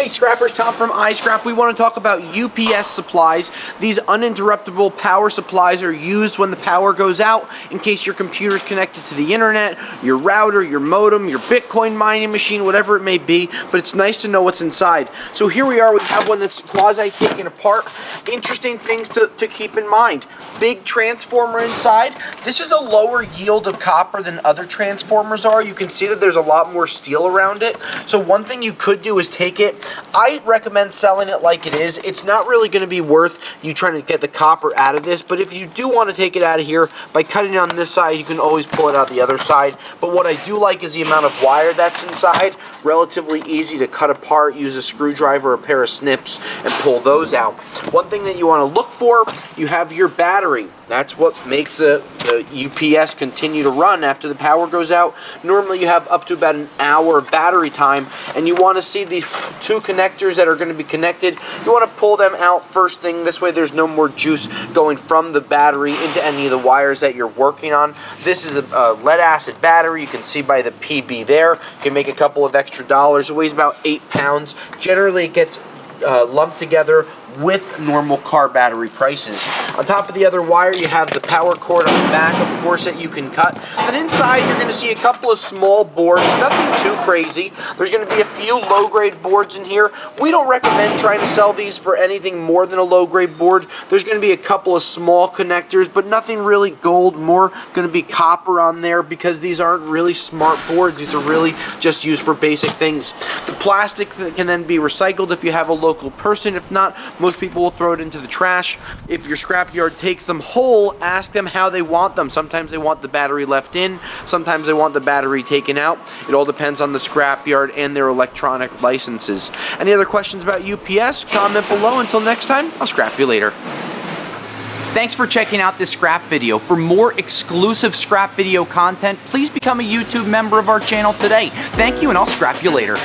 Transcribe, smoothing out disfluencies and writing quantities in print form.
Hey Scrappers, Tom from iScrap. We want to talk about UPS supplies. These uninterruptible power supplies are used when the power goes out in case your computer is connected to the internet, your router, your modem, your Bitcoin mining machine, whatever it may be, but it's nice to know what's inside. So here we are, we have one that's quasi taken apart. Interesting things to keep in mind. Big transformer inside. This is a lower yield of copper than other transformers are. You can see that there's a lot more steel around it. So one thing you could do is take it. I recommend selling it like it is. It's not really going to be worth you trying to get the copper out of this, but if you do want to take it out of here, by cutting it on this side, you can always pull it out the other side. But what I do like is the amount of wire that's inside. Relatively easy to cut apart, use a screwdriver or a pair of snips and pull those out. One thing that you want to look for, you have your battery. That's what makes the UPS continue to run after the power goes out. Normally you have up to about an hour of battery time, and you want to see these two connectors that are going to be connected. You want to pull them out first thing. This way there's no more juice going from the battery into any of the wires that you're working on. This is a lead acid battery. You can see by the PB there. You can make a couple of extra dollars. It weighs about 8 pounds. Generally it gets lumped together with normal car battery prices. On top of the other wire, you have the power cord on the back, of course, that you can cut. And inside, you're going to see a couple of small boards, nothing too crazy. There's going to be a few low-grade boards in here. We don't recommend trying to sell these for anything more than a low-grade board. There's going to be a couple of small connectors, but nothing really gold, more going to be copper on there because these aren't really smart boards. These are really just used for basic things. The plastic can then be recycled if you have a local person. If not, most people will throw it into the trash. If your scrapyard takes them whole, ask them how they want them. Sometimes they want the battery left in, sometimes they want the battery taken out. It all depends on the scrapyard and their electronic licenses. Any other questions about UPS? Comment below. Until next time, I'll scrap you later. Thanks for checking out this scrap video. For more exclusive scrap video content, please become a YouTube member of our channel today. Thank you, and I'll scrap you later.